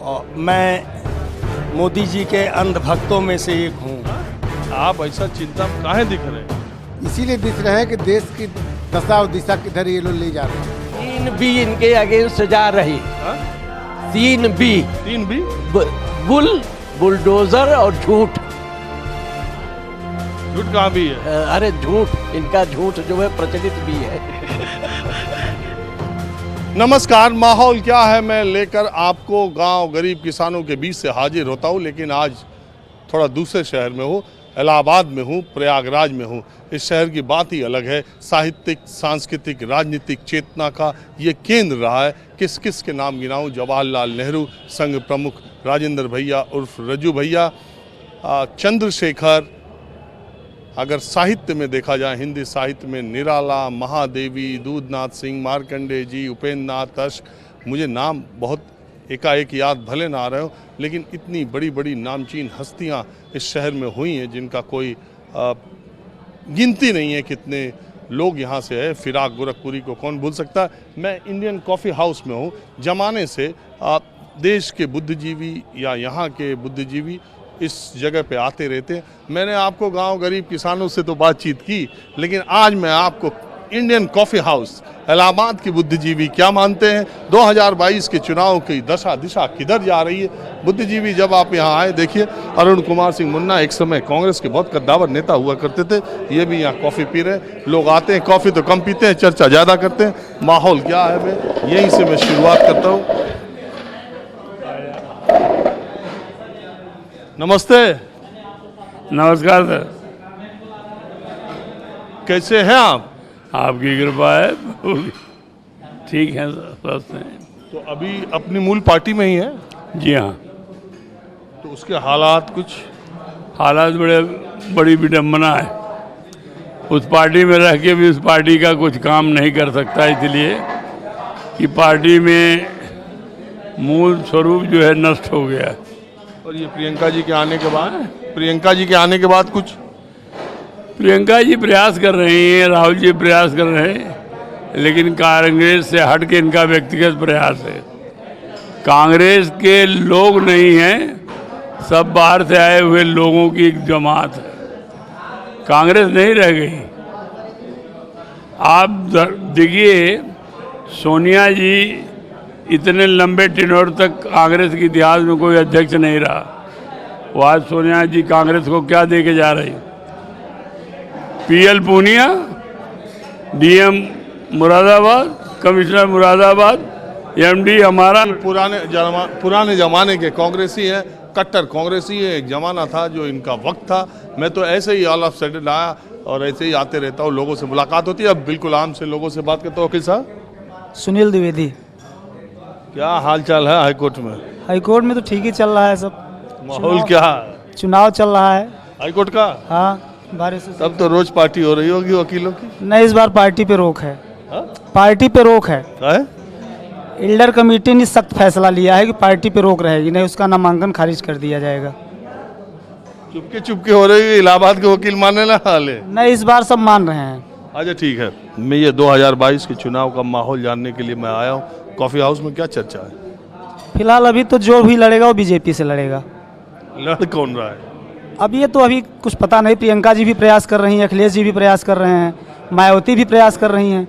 और मैं मोदी जी के अंधभक्तों में से एक हूँ। आप ऐसा चिंता में काहे दिख रहे हैं? इसीलिए दिख रहे हैं कि देश की दशा और दिशा किधर ये लोग ले जा रहे हैं। 3 बी इनके अगेंस्ट जा रही। 3 बी। 3 बी? बुलडोजर और झूठ। झूठ कहाँ भी है? अरे झूठ, इनका झूठ जो है प्रचलित भी है। नमस्कार, माहौल क्या है मैं लेकर आपको गांव गरीब किसानों के बीच से हाजिर होता हूं, लेकिन आज थोड़ा दूसरे शहर में हूं, इलाहाबाद में हूं, प्रयागराज में हूं। इस शहर की बात ही अलग है। साहित्यिक, सांस्कृतिक, राजनीतिक चेतना का ये केंद्र रहा है। किस किस के नाम गिनाऊं? जवाहरलाल नेहरू संघ प्रमुख राजेंद्र भैया उर्फ रज्जू भैया, चंद्रशेखर, अगर साहित्य में देखा जाए हिंदी साहित्य में निराला, महादेवी, दूधनाथ सिंह, मार्कंडे जी, उपेंद्र नाथ तश्क। मुझे नाम बहुत एकाएक याद भले ना आ रहे हो, लेकिन इतनी बड़ी बड़ी नामचीन हस्तियां इस शहर में हुई हैं जिनका कोई गिनती नहीं है। कितने लोग यहाँ से है। फिराक गोरखपुरी को कौन भूल सकता है। मैं इंडियन कॉफ़ी हाउस में हूँ। जमाने से देश के बुद्धिजीवी या यहाँ के बुद्धिजीवी इस जगह पे आते रहते हैं। मैंने आपको गांव गरीब किसानों से तो बातचीत की, लेकिन आज मैं आपको इंडियन कॉफ़ी हाउस इलाहाबाद के बुद्धिजीवी क्या मानते हैं, 2022 के चुनाव की दशा दिशा किधर जा रही है। बुद्धिजीवी जब आप यहाँ आए, देखिए अरुण कुमार सिंह मुन्ना एक समय कांग्रेस के बहुत कद्दावर नेता हुआ करते थे, ये भी यहाँ कॉफ़ी पी रहे हैं। लोग आते हैं, कॉफ़ी तो कम पीते हैं, चर्चा ज़्यादा करते हैं। माहौल क्या है मैं यहीं से मैं शुरुआत करता हूँ। नमस्ते। नमस्कार सर। कैसे हैं आप? आपकी कृपा है। ठीक है सर, स्वस्थ हैं। तो अभी अपनी मूल पार्टी में ही है? जी हाँ। तो उसके हालात कुछ? हालात बड़ी विडम्बना है। उस पार्टी में रह के भी उस पार्टी का कुछ काम नहीं कर सकता, इसलिए कि पार्टी में मूल स्वरूप जो है नष्ट हो गया। और ये प्रियंका जी के आने के बाद कुछ? प्रियंका जी प्रयास कर रही हैं, राहुल जी प्रयास कर रहे हैं, लेकिन कांग्रेस से हट के इनका व्यक्तिगत प्रयास है। कांग्रेस के लोग नहीं हैं, सब बाहर से आए हुए लोगों की एक जमात है। कांग्रेस नहीं रह गई। आप देखिए, सोनिया जी इतने लंबे टेन्योर तक कांग्रेस के इतिहास में कोई अध्यक्ष नहीं रहा। वो आज सोनिया जी कांग्रेस को क्या दे के जा रही? PL Punia, DM Moradabad, commissioner Moradabad, MD हमारा। पुराने जमाने के कांग्रेसी है, कट्टर कांग्रेसी है। एक जमाना था जो इनका वक्त था। मैं तो ऐसे ही ऑल ऑफ सडन आया और ऐसे ही आते रहता हूँ, लोगों से मुलाकात होती है। अब बिल्कुल आम से लोगों से बात करता हूँ। वकील साहब, सुनील द्विवेदी। क्या हाल चाल है हाईकोर्ट में? हाईकोर्ट में तो ठीक ही चल रहा है सब। माहौल क्या? चुनाव चल रहा है हाईकोर्ट का? हाँ, बारिश से। तब तो रोज पार्टी हो रही होगी वकीलों की? नहीं, इस बार पार्टी पे रोक है। हा? पार्टी पे रोक है। एल्डर कमेटी ने सख्त फैसला लिया है कि पार्टी पे रोक रहेगी, नहीं उसका नामांकन खारिज कर दिया जाएगा। चुपके हो रही है। इलाहाबाद के वकील माने ना हाले? नहीं, इस बार सब मान रहे हैं। अच्छा ठीक है। मैं ये 2022 के चुनाव का माहौल जानने के लिए मैं आया हूँ। कॉफ़ी हाउस में क्या चर्चा है? फिलहाल अभी तो जो भी लड़ेगा वो बीजेपी से लड़ेगा। लड़ कौन रहा है? अब ये तो अभी कुछ पता नहीं। प्रियंका जी भी प्रयास कर रही हैं, अखिलेश जी भी प्रयास कर रहे हैं, मायावती भी प्रयास कर रही हैं।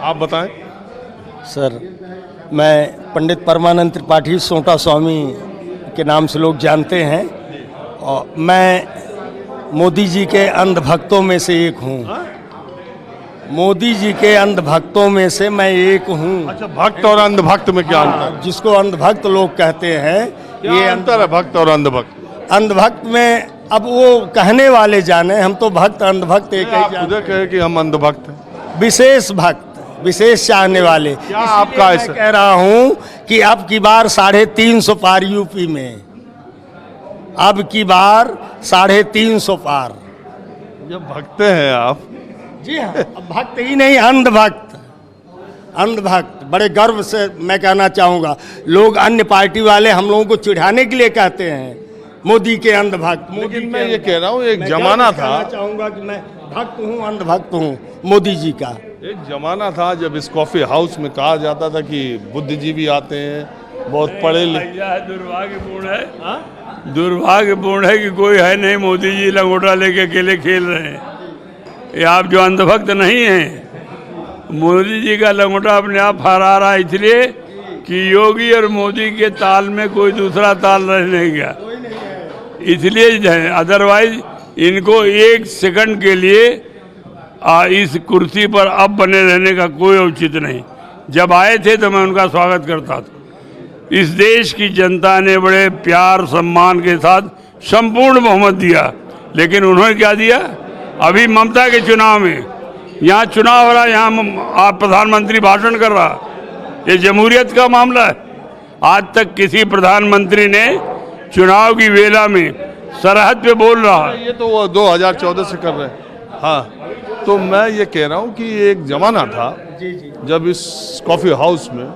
आप बताएं। सर, मैं पंडित परमानंद त्रिपाठी सोंटा स्वामी के नाम से लोग जानते हैं, और मैं मोदी जी के अंधभक्तों में से एक हूँ। मोदी जी के अंधभक्तों में से मैं एक हूँ। अच्छा, भक्त और अंधभक्त में क्या अंतर है? जिसको अंधभक्त लोग कहते हैं, ये अंतर है भक्त और अंधभक्त? अंधभक्त में अब वो कहने वाले जाने, हम तो भक्त अंधभक्त एक ही आप खुद कहे कि हम अंधभक्त हैं। विशेष भक्त, विशेष चाहने वाले। क्या आपका ऐसा? कह रहा हूँ कि अब की बार 350 पार यूपी में, अब की बार 350 पार। जब भक्त हैं आप? जी हाँ, भक्त ही नहीं, अंधभक्त। अंधभक्त बड़े गर्व से मैं कहना चाहूँगा। लोग अन्य पार्टी वाले हम लोगों को चिढ़ाने के लिए कहते हैं मोदी के अंधभक्त। लेकिन मैं ये कह रहा हूँ, एक जमाना था। चाहूँगा कि मैं भक्त हूँ, अंधभक्त हूँ मोदी जी का। एक जमाना था जब इस कॉफी हाउस में कहा जाता था कि बुद्धिजीवी आते हैं, बहुत पढ़े लिखे। दुर्भाग्यपूर्ण है कि कोई है नहीं, मोदी जी लंगोटा लेके अकेले खेल रहे हैं। ये आप जो अंधभक्त नहीं हैं, मोदी जी का लंगोटा अपने आप हरा रहा है, इसलिए कि योगी और मोदी के ताल में कोई दूसरा ताल रह नहीं गया, इसलिए। अदरवाइज इनको एक सेकंड के लिए इस कुर्सी पर अब बने रहने का कोई औचित्य नहीं। जब आए थे तो मैं उनका स्वागत करता था। इस देश की जनता ने बड़े प्यार सम्मान के साथ संपूर्ण बहुमत दिया, लेकिन उन्होंने क्या दिया? अभी ममता के चुनाव में, यहाँ चुनाव हो रहा, यहाँ आप प्रधानमंत्री भाषण कर रहा, ये जमहूरियत का मामला है। आज तक किसी प्रधानमंत्री ने चुनाव की वेला में सरहद पे बोल रहा। ये तो वो 2014 से कर रहे हैं। हाँ, तो मैं ये कह रहा हूँ कि एक जमाना था जब इस कॉफी हाउस में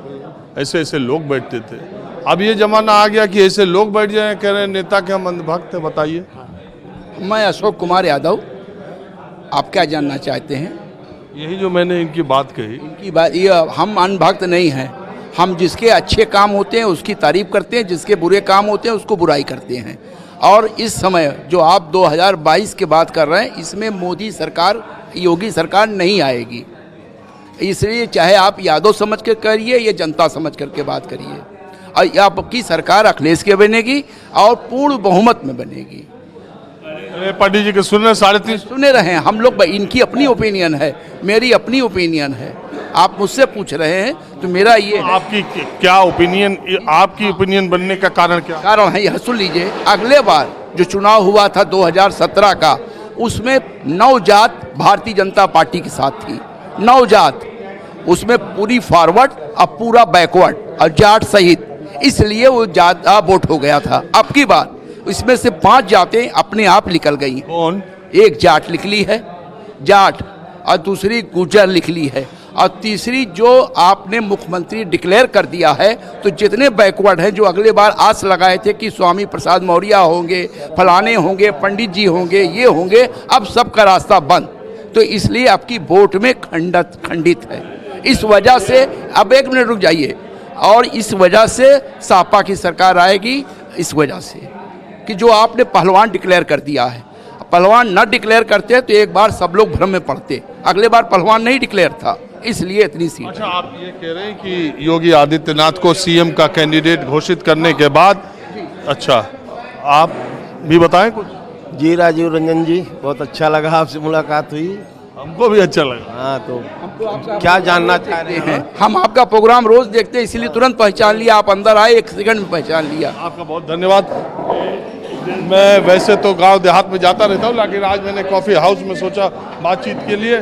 ऐसे ऐसे लोग बैठते थे। अब ये जमाना आ गया कि ऐसे लोग बैठ जाए, कह रहे हैं नेता के हम अंधभक्त हैं। बताइए। मैं अशोक कुमार यादव, आप क्या जानना चाहते हैं? यही जो मैंने इनकी बात कही। इनकी बात ये, हम अंधभक्त नहीं हैं। हम जिसके अच्छे काम होते हैं उसकी तारीफ करते हैं, जिसके बुरे काम होते हैं उसको बुराई करते हैं। और इस समय जो आप 2022 की बात कर रहे हैं, इसमें मोदी सरकार, योगी सरकार नहीं आएगी। इसलिए चाहे आप यादव समझ कर करिए या जनता समझ करके बात करिए, और आपकी सरकार अखिलेश के बनेगी और पूर्ण बहुमत में बनेगी। पाटिल जी के सुन रहे 3.5 सुने रहे हैं हम लोग। इनकी अपनी ओपिनियन है, मेरी अपनी ओपिनियन है। आप मुझसे पूछ रहे हैं तो मेरा ये है। आपकी क्या ओपिनियन? आपकी ओपिनियन बनने का कारण क्या? कारण है, यह सुन लीजिए। अगले बार जो चुनाव हुआ था 2017 का, उसमें 9 जात भारतीय जनता पार्टी के साथ थी। 9 जात, उसमें पूरी फॉरवर्ड और पूरा बैकवर्ड और जाट सहित, इसलिए वो ज्यादा वोट हो गया था। अब की बार इसमें से 5 जातें अपने आप निकल गई। कौन? एक जाट निकली है, जाट, और दूसरी गुर्जर निकली है, और तीसरी जो आपने मुख्यमंत्री डिक्लेयर कर दिया है। तो जितने बैकवर्ड हैं जो अगले बार आस लगाए थे कि स्वामी प्रसाद मौर्य होंगे, फलाने होंगे, पंडित जी होंगे, ये होंगे, अब सबका रास्ता बंद। तो इसलिए आपकी वोट में खंडित है। इस वजह से, अब 1 मिनट रुक जाइए, और इस वजह से सपा की सरकार आएगी। इस वजह से कि जो आपने पहलवान डिक्लेयर कर दिया है, पहलवान न डिक्लेयर करते तो एक बार सब लोग भ्रम में पड़ते। अगले बार पहलवान नहीं डिक्लेयर था, इसलिए इतनी सीट। अच्छा, आप ये कह रहे हैं कि योगी आदित्यनाथ को सीएम का कैंडिडेट घोषित करने के बाद, अच्छा आप भी बताएं कुछ। जी राजीव रंजन जी, बहुत अच्छा लगा आपसे मुलाकात हुई। हमको भी अच्छा लगा। हाँ, तो क्या जानना चाह रहे हैं? हम आपका प्रोग्राम रोज देखते हैं, इसलिए तुरंत पहचान लिया। आप अंदर आए, 1 सेकंड में पहचान लिया। आपका बहुत धन्यवाद। मैं वैसे तो गांव देहात में जाता रहता हूँ, लेकिन आज मैंने कॉफी हाउस में सोचा बातचीत के लिए।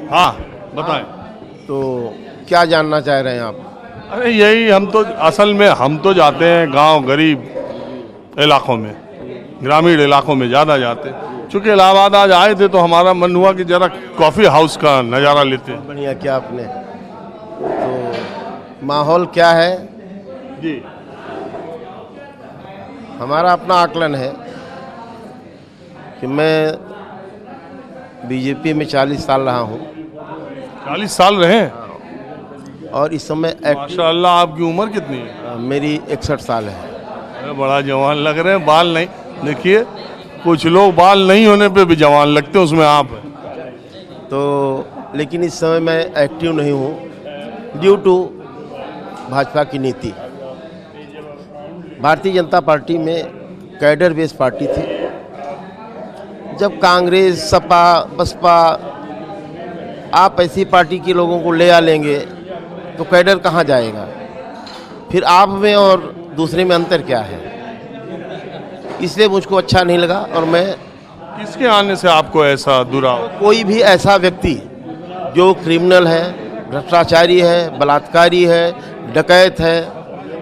हाँ बताएं। तो क्या जानना चाह रहे हैं आप? अरे यही, हम तो असल में हम तो जाते हैं गांव गरीब इलाकों में, ग्रामीण इलाकों में ज़्यादा जाते हैं। चूँकि इलाहाबाद आज आए थे तो हमारा मन हुआ कि जरा कॉफ़ी हाउस का नज़ारा लेते हैं। बढ़िया किया आपने। तो माहौल क्या है जी? हमारा अपना आकलन है कि मैं बीजेपी में 40 साल रहा हूँ। 40 साल रहे हैं? और इस समय माशाअल्लाह। आपकी उम्र कितनी है? मेरी 61 साल है। अरे बड़ा जवान लग रहे हैं। बाल नहीं, देखिए कुछ लोग बाल नहीं होने पे भी जवान लगते हैं, उसमें आप हैं। तो लेकिन इस समय मैं एक्टिव नहीं हूँ ड्यू टू भाजपा की नीति। भारतीय जनता पार्टी में कैडर बेस्ड पार्टी थी। जब कांग्रेस, सपा, बसपा, आप ऐसी पार्टी के लोगों को ले आ लेंगे तो कैडर कहाँ जाएगा? फिर आप में और दूसरे में अंतर क्या है? इसलिए मुझको अच्छा नहीं लगा। और मैं, किसके आने से आपको ऐसा दुराव? कोई भी ऐसा व्यक्ति जो क्रिमिनल है, भ्रष्टाचारी है, बलात्कारी है, डकैत है,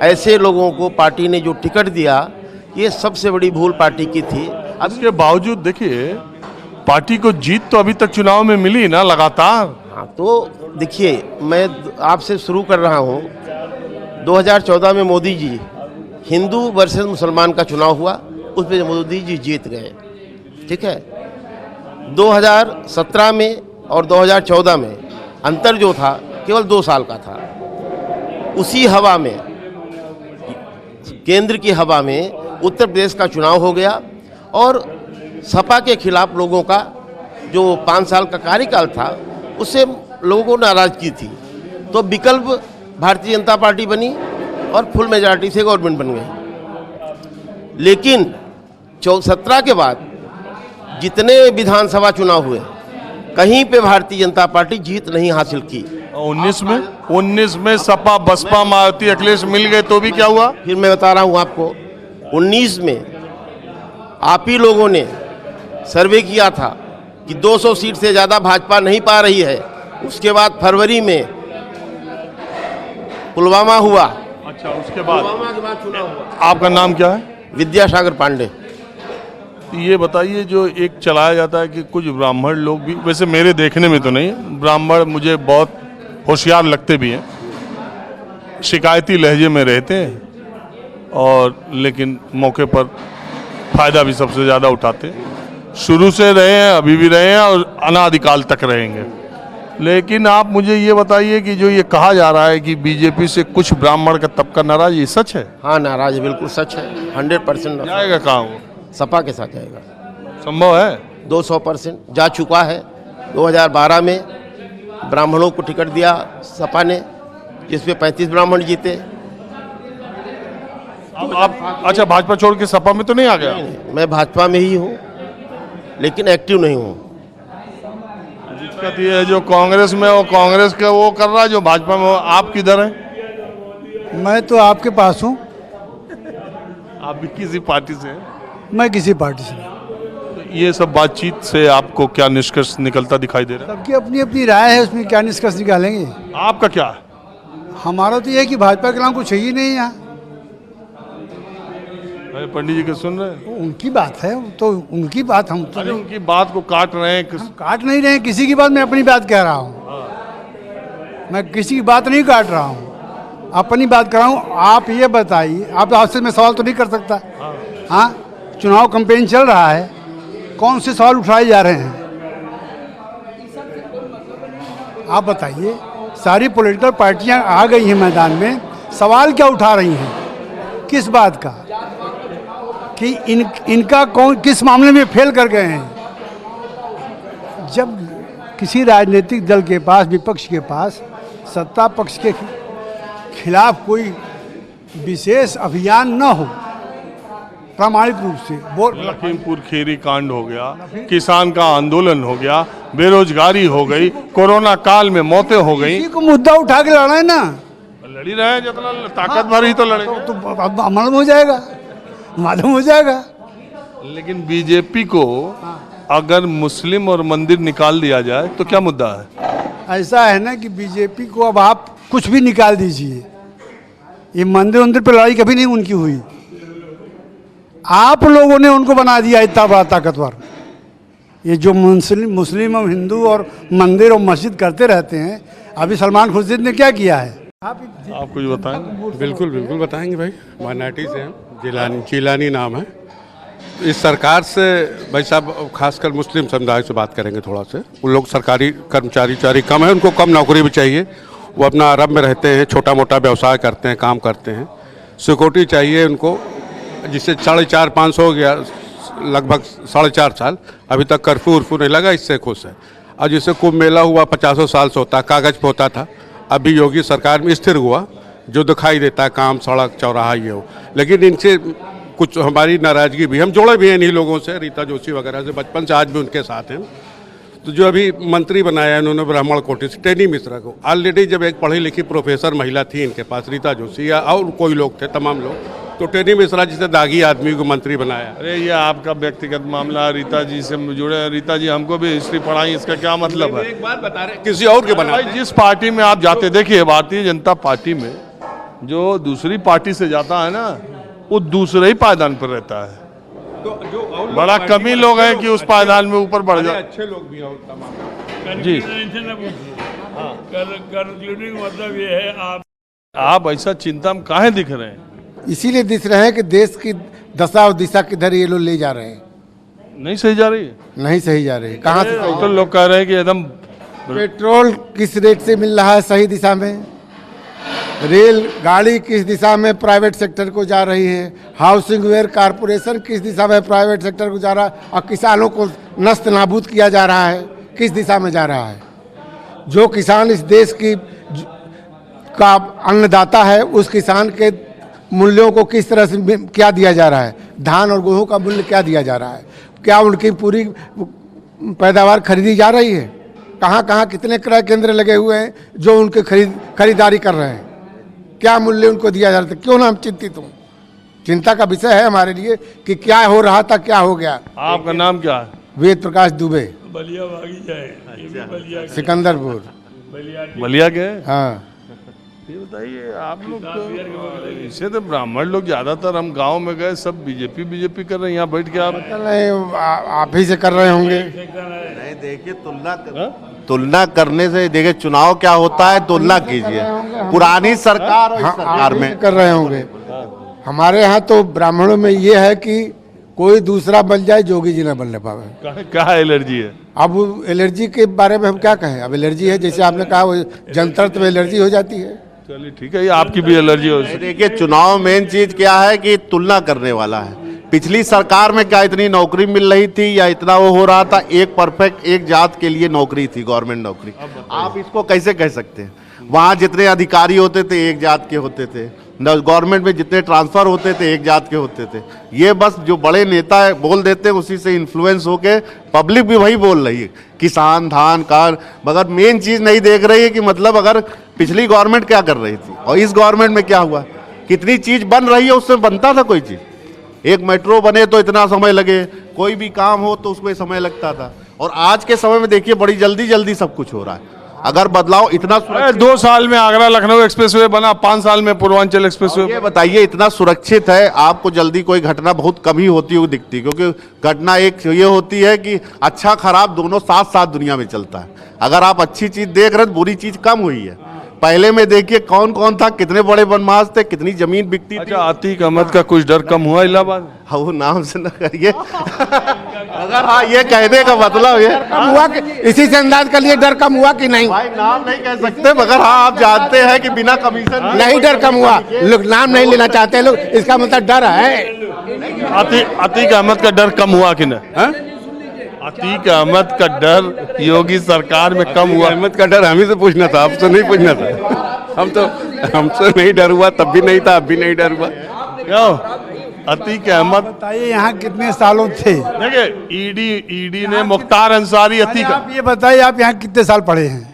ऐसे लोगों को पार्टी ने जो टिकट दिया, ये सबसे बड़ी भूल पार्टी की थी। अब इसके बावजूद देखिए, पार्टी को जीत तो अभी तक चुनाव में मिली ना लगातार। हाँ, तो देखिए, मैं आपसे शुरू कर रहा हूँ। 2014 में मोदी जी हिंदू वर्सेस मुसलमान का चुनाव हुआ, उसमें मोदी जी जीत गए। ठीक है, 2017 में और 2014 में अंतर जो था केवल 2 साल का था। उसी हवा में, केंद्र की हवा में उत्तर प्रदेश का चुनाव हो गया और सपा के खिलाफ लोगों का जो 5 साल का कार्यकाल था उससे लोगों को नाराजगी थी, तो विकल्प भारतीय जनता पार्टी बनी और फुल मेजॉरिटी से गवर्नमेंट बन गई। लेकिन 17 के बाद जितने विधानसभा चुनाव हुए कहीं पे भारतीय जनता पार्टी जीत नहीं हासिल की। 19 में सपा बसपा मायावती अखिलेश मिल गए तो भी क्या हुआ? फिर मैं बता रहा हूँ आपको, 19 में आप ही लोगों ने सर्वे किया था कि 200 सीट से ज़्यादा भाजपा नहीं पा रही है। उसके बाद फरवरी में पुलवामा हुआ। अच्छा, उसके बाद पुलवामा के बाद चुनाव हुआ। आपका नाम क्या है? विद्यासागर पांडे। ये बताइए, जो एक चलाया जाता है कि कुछ ब्राह्मण लोग भी, वैसे मेरे देखने में तो नहीं, ब्राह्मण मुझे बहुत होशियार लगते भी हैं, शिकायती लहजे में रहते हैं और लेकिन मौके पर फायदा भी सबसे ज़्यादा उठाते हैं। शुरू से रहे हैं, अभी भी रहे हैं और अनादिकाल तक रहेंगे। लेकिन आप मुझे ये बताइए कि जो ये कहा जा रहा है कि बीजेपी से कुछ ब्राह्मण का तबका नाराज, ये सच है? हाँ, नाराज है, बिल्कुल सच है। 100% जाएगा कहाँ वो? सपा के साथ जाएगा। संभव है? 200% जा चुका है। 2012 में ब्राह्मणों को टिकट दिया सपा ने, जिसमें 35 ब्राह्मण जीते। आप अच्छा, भाजपा छोड़ के सपा में तो नहीं आ गया? मैं भाजपा में ही हूँ लेकिन एक्टिव नहीं हूँ। दिक्कत ये है, जो कांग्रेस में वो कांग्रेस का वो कर रहा है, जो भाजपा में आप किधर हैं? मैं तो आपके पास हूँ। आप भी किसी पार्टी से हैं? मैं किसी पार्टी से नहीं। तो ये सब बातचीत से आपको क्या निष्कर्ष निकलता दिखाई दे रहा है? सबकी अपनी अपनी राय है, उसमें क्या निष्कर्ष निकालेंगे। आपका क्या है? हमारा तो ये है कि भाजपा के नाम कुछ है ही नहीं यहाँ। अरे पंडित जी के सुन रहे हैं? उनकी बात है, तो उनकी बात हम तो अरे उनकी बात को काट रहे हैं काट नहीं रहे हैं। किसी की बात, मैं अपनी बात कह रहा हूँ। मैं किसी की बात नहीं काट रहा हूँ, अपनी बात कर रहा हूँ। आप ये बताइए, आप तो आपसे मैं सवाल तो नहीं कर सकता। हाँ, चुनाव कैंपेन चल रहा है, कौन से सवाल उठाए जा रहे हैं आप बताइए। सारी पॉलिटिकल पार्टियां आ गई हैं मैदान में, सवाल क्या उठा रही हैं, किस बात का, कि इनका कौन किस मामले में फेल कर गए हैं। जब किसी राजनीतिक दल के पास, विपक्ष के पास, सत्ता पक्ष के खिलाफ कोई विशेष अभियान न हो प्रामाणिक रूप से, वो लखीमपुर खीरी कांड हो गया, किसान का आंदोलन हो गया, बेरोजगारी हो गई, कोरोना काल में मौतें हो गई, इसी को मुद्दा उठा के लड़ा है ना। लड़ी रहे हैं, जितना ताकतवर ही तो लड़ेंगे। तो मालूम हो जाएगा, मालूम हो जाएगा। लेकिन बीजेपी को अगर मुस्लिम और मंदिर निकाल दिया जाए तो क्या मुद्दा है? ऐसा है ना कि बीजेपी को अब आप कुछ भी निकाल दीजिए, ये मंदिर मंदिर पर लड़ाई कभी नहीं उनकी हुई। आप लोगों ने उनको बना दिया इतना बड़ा ताकतवर। ये जो मुस्लिम और हिंदू और मंदिर और मस्जिद करते रहते हैं, अभी सलमान खुर्शीद ने क्या किया है? आप कुछ बताएंगे? बिल्कुल बिल्कुल बताएंगे भाई। माइनॉरिटी से हैं, जिलानी नाम है। इस सरकार से भाई साहब, खासकर मुस्लिम समुदाय से बात करेंगे थोड़ा से। उन लोग सरकारी कर्मचारी कम है, उनको कम नौकरी भी चाहिए। वो अपना अरब में रहते हैं, छोटा मोटा व्यवसाय करते हैं, काम करते हैं। सिक्योरिटी चाहिए उनको, जिससे 4,500 हो गया, लगभग 4.5 साल अभी तक कर्फ्यू उर्फ्यू नहीं लगा, इससे खुश है। और जिससे कुंभ मेला हुआ 50 साल से होता, कागज पे होता था, अभी योगी सरकार में स्थिर हुआ, जो दिखाई देता है काम, सड़क, चौराहा, ये हो। लेकिन इनसे कुछ हमारी नाराजगी भी, हम जोड़े भी हैं इन्हीं लोगों से, रीता जोशी वगैरह से, बचपन से आज भी उनके साथ हैं। तो जो अभी मंत्री बनाया है इन्होंने ब्राह्मण कोटि से, टेनी मिश्रा को, ऑलरेडी जब एक पढ़ी लिखी प्रोफेसर महिला थी इनके पास, रीता जोशी या और कोई लोग थे, तमाम लोग, तो टेनी मिश्रा जिसे दागी आदमी को मंत्री बनाया। अरे ये आपका व्यक्तिगत मामला, रीता जी से जुड़े। रीता जी हमको भी हिस्ट्री पढ़ाई, इसका क्या मतलब है? एक बात बता रहे, किसी और के बना। जिस पार्टी में आप जाते, देखिए भारतीय जनता पार्टी में जो दूसरी पार्टी से जाता है ना, वो दूसरे ही पायदान पर रहता है। तो जो बड़ा कम ही लोग हैं कि उस पायदान में ऊपर बढ़ जाए। अच्छे लोग भी हैं तमाम। जी कंक्लूडिंग मतलब ये है, आप ऐसा चिंता में काहे दिख रहे हैं? इसीलिए दिख रहे हैं कि देश की दशा और दिशा किधर ये लोग ले जा रहे हैं। नहीं सही जा रही है। नहीं सही जा रहे, कहाँ से सही? तो लोग कह रहे हैं कि एकदम पेट्रोल किस रेट से मिल रहा है सही दिशा में, रेल गाड़ी किस दिशा में प्राइवेट सेक्टर को जा रही है, हाउसिंग वेयर कारपोरेशन किस दिशा में प्राइवेट सेक्टर को जा रहा है, और किसानों को नस्त नाबूद किया जा रहा है किस दिशा में जा रहा है। जो किसान इस देश की का अन्नदाता है, उस किसान के मूल्यों को किस तरह से क्या दिया जा रहा है, धान और गेहूं का मूल्य क्या दिया जा रहा है, क्या उनकी पूरी पैदावार खरीदी जा रही है, कहाँ कहाँ कितने क्रय केंद्र लगे हुए हैं जो उनके खरीदारी कर रहे हैं, क्या मूल्य उनको दिया जा रहा था। क्यों ना हम चिंतित हों, चिंता का विषय है हमारे लिए कि क्या हो रहा था, क्या हो गया। आपका नाम क्या है? वेद प्रकाश दुबे, बलिया भागी जाए, सिकंदरपुर, बलिया के? हाँ। ये बताइए आप लोग तो इसे तो ब्राह्मण लोग ज्यादातर, हम गांव में गए सब बीजेपी कर रहे हैं, यहाँ बैठ के आप ही से कर रहे होंगे। नहीं देखिए, तुलना करने से देखिए चुनाव क्या होता है, तुलना कीजिए पुरानी सरकार और इस सरकार में कर रहे होंगे। हमारे यहाँ तो ब्राह्मणों में ये है कि कोई दूसरा बन जाए, जोगी जी ना बनने पावे। क्या एलर्जी है? अब एलर्जी के बारे में हम क्या कहें, अब एलर्जी है, जैसे आपने कहा वो जंतर में एलर्जी हो जाती है। चलिए ठीक है, ये आपकी भी एलर्जी हो। देखिए चुनाव मेन चीज क्या है कि तुलना करने वाला है। पिछली सरकार में क्या इतनी नौकरी मिल रही थी या इतना वो हो रहा था, एक परफेक्ट एक जात के लिए नौकरी थी, गवर्नमेंट नौकरी। आप इसको कैसे कह सकते हैं? वहाँ जितने अधिकारी होते थे एक जात के होते थे, गवर्नमेंट में जितने ट्रांसफर होते थे एक जात के होते थे। ये बस जो बड़े नेता है बोल देते हैं, उसी से इन्फ्लुएंस होके पब्लिक भी वही बोल रही है, किसान धान कार, मगर मेन चीज नहीं देख रही है कि मतलब अगर पिछली गवर्नमेंट क्या कर रही थी और इस गवर्नमेंट में क्या हुआ, कितनी चीज बन रही है, उससे बनता था कोई चीज। एक मेट्रो बने तो इतना समय लगे, कोई भी काम हो तो उसमें समय लगता था, और आज के समय में देखिए बड़ी जल्दी जल्दी सब कुछ हो रहा है। अगर बदलाव इतना 2 साल में आगरा लखनऊ एक्सप्रेसवे बना, 5 साल में पूर्वांचल एक्सप्रेसवे। ये बताइए इतना सुरक्षित है, आपको जल्दी कोई घटना बहुत कम ही होती हुई दिखती, क्योंकि घटना एक ये होती है कि अच्छा खराब दोनों साथ साथ दुनिया में चलता है। अगर आप अच्छी चीज देख रहे हैं तो बुरी चीज कम हुई है। पहले में देखिए कौन कौन था, कितने बड़े बदमाश थे, कितनी जमीन बिकती थी। अतीक अहमद का कुछ डर कम हुआ इलाहाबाद? हाँ, वो नाम से न करिए अगर हाँ ये कहने का मतलब ये हुआ कि इसी से अंदाज कर लिए डर कम हुआ कि नहीं। भाई नाम नहीं कह सकते, मगर हाँ आप जानते हैं कि बिना कमीशन नहीं डर कम हुआ, लोग नाम नहीं लेना चाहते लोग, इसका मतलब डर है। अतीक अहमद का डर कम हुआ कि नहीं? अतीक अहमद का डर योगी सरकार में कम हुआ? अहमद का डर हमें से पूछना था, आपसे नहीं पूछना था। हमसे नहीं डर हुआ, तब भी नहीं था, अब भी नहीं डर हुआ। क्यों? अतीक अहमद बताइए यहाँ कितने सालों थे? देखिए ईडी ने मुख्तार अंसारी, अतीक। आप ये बताइए आप यहाँ कितने साल पढ़े हैं?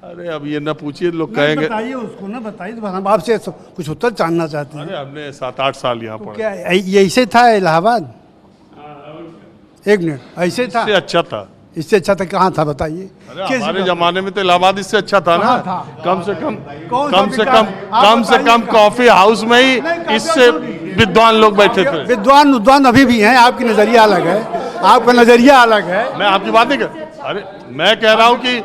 अरे अब ये ना पूछिए, लोग कहेंगे। बताइए उसको ना, बताइए तो हम आपसे कुछ उत्तर जानना चाहते हैं। अरे हमने 7-8 साल यहाँ पढ़ा। क्या ये ऐसे था इलाहाबाद? एक मिनट, ऐसे था? इससे अच्छा था। इससे अच्छा था? कहाँ था बताइए? हमारे जमाने में तो इलाहाबाद इससे अच्छा था ना। कम से कम कॉफी हाउस में ही इससे विद्वान लोग बैठे थे। विद्वान अभी भी हैं, आपकी नजरिया अलग है, आपका नजरिया अलग है। मैं आपकी बात नहीं कर, अरे मैं कह रहा हूँ कि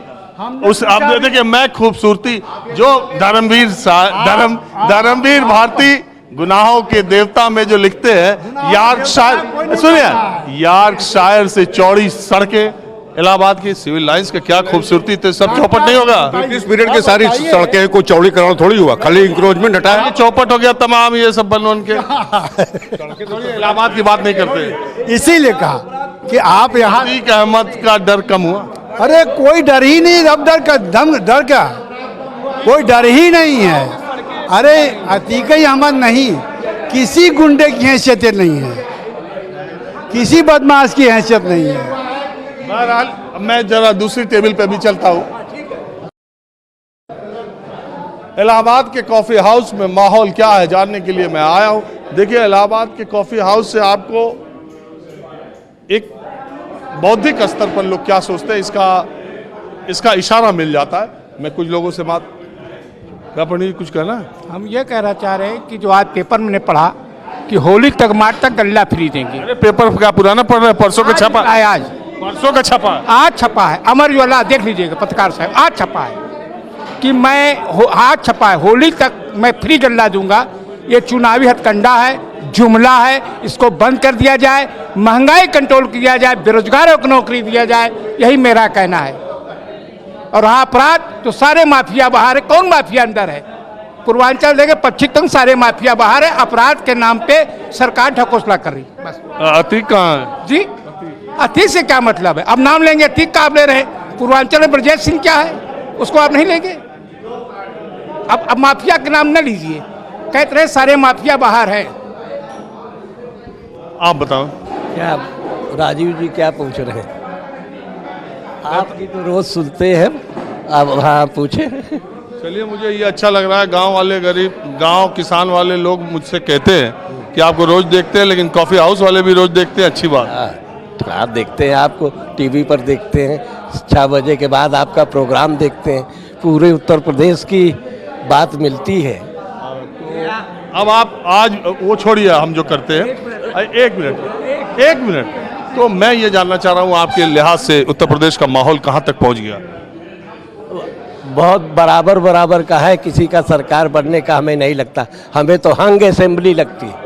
उस आप देखिए, मैं खूबसूरती जो धर्मवीर भारती गुनाहों के देवता में जो लिखते हैं, यॉर्कशायर, सुनिए, यॉर्कशायर से चौड़ी सड़कें इलाहाबाद की सिविल लाइंस का क्या खूबसूरती, तो सब चौपट नहीं होगा? ब्रिटिश पीरियड की सारी सड़कें को चौड़ीकरण थोड़ी हुआ, खाली इंक्रोचमेंट हटाया, चौपट हो गया तमाम ये सब बनवन के। इलाहाबाद की बात नहीं करते, इसीलिए कहा कि आप यहाँ। अतीक अहमद का डर कम हुआ? अरे कोई डर ही नहीं, अब डर क्या, कोई डर ही नहीं है। अरे अतीक अहमद नहीं, किसी गुंडे की हैसियत नहीं है, किसी बदमाश की हैसियत नहीं है। बहरहाल मैं जरा दूसरी टेबल पे भी चलता हूँ। इलाहाबाद के कॉफी हाउस में माहौल क्या है जानने के लिए मैं आया हूँ। देखिए, इलाहाबाद के कॉफी हाउस से आपको एक बौद्धिक स्तर पर लोग क्या सोचते हैं इसका इशारा मिल जाता है। मैं कुछ लोगों से बात कुछ कहना है? हम ये कहना चाह रहे हैं कि जो आज पेपर में पढ़ा कि होली तक मार्च तक गल्ला फ्री देंगे। अरे पेपर क्या पुराना पढ़ रहे हैं? परसों का छपा है, आज परसों का छपा है, आज छपा है। अमर उजाला देख लीजिएगा पत्रकार साहब, आज छपा है कि मैं आज छपा है होली तक मैं फ्री गल्ला दूंगा। ये चुनावी हथकंडा है, जुमला है, इसको बंद कर दिया जाए, महंगाई कंट्रोल किया जाए, बेरोजगारों को नौकरी दिया जाए, यही मेरा कहना है। और रहा अपराध, तो सारे माफिया बाहर है। कौन माफिया अंदर है? पूर्वांचल देखे पश्चिम तक सारे माफिया बाहर है। अपराध के नाम पे सरकार ढकोसला कर रही। बस अतीक कहाँ है जी, अतीक से क्या मतलब है? अब नाम लेंगे, अतीक का आप ले रहे हैं। पूर्वांचल में ब्रजेश सिंह क्या है, उसको आप नहीं लेंगे। अब माफिया के नाम न लीजिए, कहते रहे सारे माफिया बाहर हैं। आप बताओ। क्या राजीव जी क्या पूछ रहे हैं? आपकी तो रोज सुनते हैं। अब हाँ पूछे। चलिए, मुझे ये अच्छा लग रहा है, गांव वाले गरीब गांव किसान वाले लोग मुझसे कहते हैं कि आपको रोज देखते हैं, लेकिन कॉफी हाउस वाले भी रोज देखते हैं। अच्छी बात। आप देखते हैं, आपको टीवी पर देखते हैं, 6 बजे के बाद आपका प्रोग्राम देखते हैं, पूरे उत्तर प्रदेश की बात मिलती है। अब आप आज वो छोड़िए, हम जो करते हैं, एक मिनट, तो मैं ये जानना चाह रहा हूँ आपके लिहाज से उत्तर प्रदेश का माहौल कहाँ तक पहुँच गया? बहुत बराबर बराबर का है, किसी का सरकार बनने का हमें नहीं लगता। हमें तो हंग असेंबली लगती है।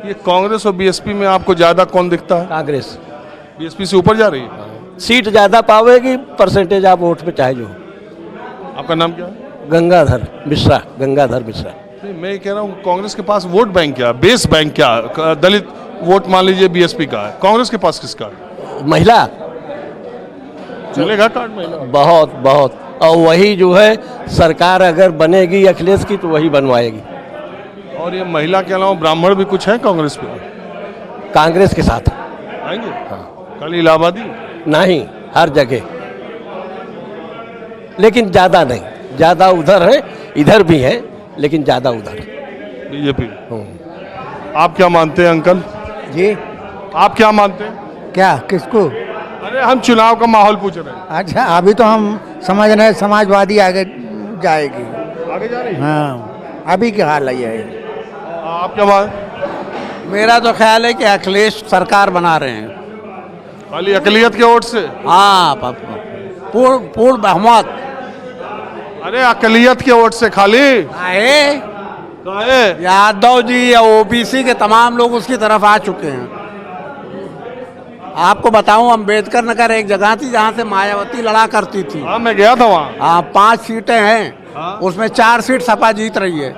ये कांग्रेस और बीएसपी में आपको ज्यादा कौन दिखता है? कांग्रेस बीएसपी से ऊपर जा रही है। सीट ज्यादा पावेगी, परसेंटेज आप वोट पे चाहे जो। आपका नाम क्या है? गंगाधर मिश्रा। गंगाधर मिश्रा। मैं ये कह रहा हूँ, कांग्रेस के पास वोट बैंक क्या, बेस बैंक क्या? दलित वोट मान लीजिए बीएसपी का है, कांग्रेस के पास किसका है? महिला चलेगा कार्ड महिला? बहुत बहुत। और वही जो है सरकार अगर बनेगी अखिलेश की तो वही बनवाएगी। और ये महिला के अलावा ब्राह्मण भी कुछ है कांग्रेस पे? कांग्रेस के साथ आएंगे? कल इलाहाबादी नहीं, हर जगह, लेकिन ज्यादा नहीं। ज्यादा उधर है, इधर भी है, लेकिन ज्यादा उधर बीजेपी। आप क्या मानते हैं अंकल जी? आप क्या मानते हैं? क्या, किसको? अरे हम चुनाव का माहौल पूछ रहे हैं। अच्छा, अभी तो हम समझ रहे हैं समाजवादी आगे जाएगी। आगे जा रही है? हाँ, अभी क्या हाल है ये? आप क्या मान? मेरा तो ख्याल है कि अखिलेश सरकार बना रहे हैं। खाली अकलियत के वोट से? हाँ, पूर्ण बहुमत। अरे अकलियत के वोट से खाली? काहे? यादव जी या ओबीसी के तमाम लोग उसकी तरफ आ चुके हैं। आपको बताऊं, अम्बेडकर नगर एक जगह थी जहां से मायावती लड़ा करती थी। हाँ, मैं गया था वहाँ। हाँ, 5 सीटें हैं। उसमें 4 सीट सपा जीत रही है,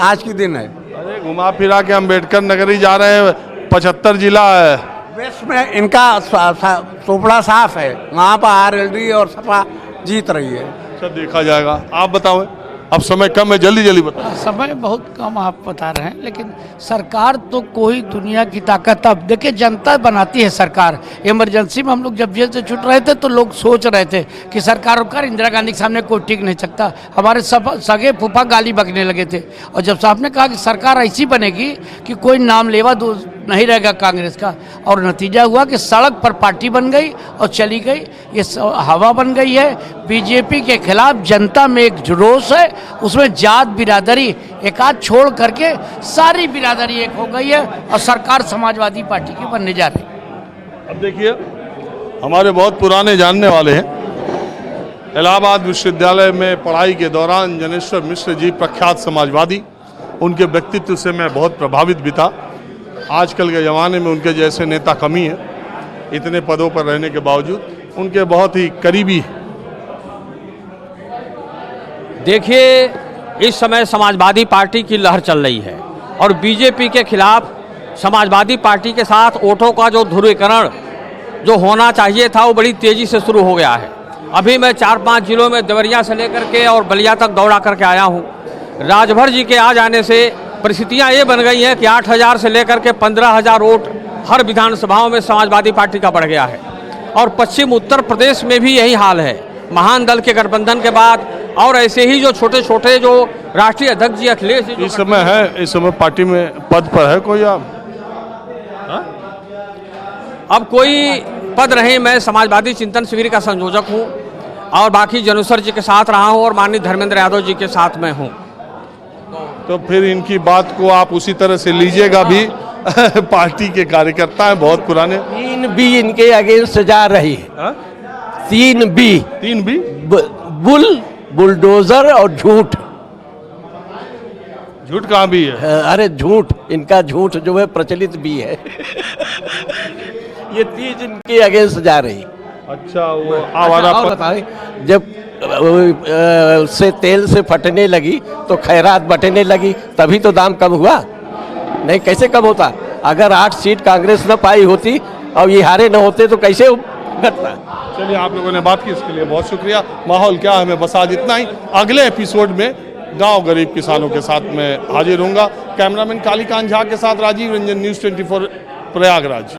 आज की दिन है। अरे घुमा फिरा के अम्बेडकर नगर ही जा रहे हैं, 75 जिला है। वेस्ट में इनका सोपड़ा साफ है, वहाँ पर आरएलडी और सपा जीत रही है। अच्छा, देखा जाएगा। आप बताओ, अब समय कम है, जल्दी जल्दी बताओ। समय बहुत कम आप बता रहे हैं, लेकिन सरकार तो कोई दुनिया की ताकत, अब देखिए जनता बनाती है सरकार। इमरजेंसी में हम लोग जब जेल से छूट रहे थे तो लोग सोच रहे थे कि सरकार कर, इंदिरा गांधी के सामने कोई टिक नहीं सकता। हमारे सब सगे फूफा गाली बकने लगे थे, और जब साहब ने कहा कि सरकार ऐसी बनेगी कि कोई नाम लेवा नहीं रहेगा कांग्रेस का, और नतीजा हुआ कि सड़क पर पार्टी बन गई और चली गई। ये हवा बन गई है। बीजेपी के खिलाफ जनता में एक जुरोश है, उसमें जात बिरादरी एक आध छोड़ करके सारी बिरादरी एक हो गई है, और सरकार समाजवादी पार्टी की बनने जा रही है। अब देखिए, हमारे बहुत पुराने जानने वाले हैं, इलाहाबाद विश्वविद्यालय में पढ़ाई के दौरान जनेश्वर मिश्र जी प्रख्यात समाजवादी, उनके व्यक्तित्व से मैं बहुत प्रभावित भी था। आजकल के ज़माने में उनके जैसे नेता कमी है, इतने पदों पर रहने के बावजूद। उनके बहुत ही करीबी। देखिए, इस समय समाजवादी पार्टी की लहर चल रही है, और बीजेपी के खिलाफ समाजवादी पार्टी के साथ वोटों का जो ध्रुवीकरण जो होना चाहिए था, वो बड़ी तेज़ी से शुरू हो गया है। अभी मैं 4-5 जिलों में देवरिया से लेकर के और बलिया तक दौड़ा करके आया हूँ। राजभर जी के आ जाने से परिस्थितियाँ ये बन गई हैं कि 8,000 से लेकर के 15,000 वोट हर विधानसभाओं में समाजवादी पार्टी का बढ़ गया है। और पश्चिम उत्तर प्रदेश में भी यही हाल है। महान दल के गठबंधन के बाद और ऐसे ही जो छोटे छोटे जो राष्ट्रीय अध्यक्ष जी अखिलेश जी इस समय है, इस समय पार्टी में पद पर है कोई? आप अब कोई पद रहे, मैं समाजवादी चिंतन शिविर का संयोजक हूँ, और बाकी जनेश्वर जी के साथ रहा हूँ, और माननीय धर्मेंद्र यादव जी के साथ मैं हूँ। तो फिर इनकी बात को आप उसी तरह से लीजिएगा भी। पार्टी के कार्यकर्ता हैं बहुत पुराने। 3 बी इनके अगेंस्ट जा रही है। 3 बी बुलडोजर और झूठ। झूठ कहाँ भी है? अरे झूठ, इनका झूठ जो है प्रचलित भी है। ये चीज इनके अगेंस्ट जा रही। अच्छा, वो आवारा और बताएं, जब से तेल से फटने लगी तो खैरात बटने लगी, तभी तो दाम कम हुआ। नहीं, कैसे कम होता? अगर 8 सीट कांग्रेस न पाई होती और ये हारे न होते तो कैसे घटना। चलिए, आप लोगों ने बात की, इसके लिए बहुत शुक्रिया। माहौल क्या है, हमें बस आज इतना ही। अगले एपिसोड में गांव गरीब किसानों के साथ मैं हाजिर होऊंगा। कैमरामैन कालीकांत झा के साथ राजीव रंजन, न्यूज़ 24 प्रयागराज।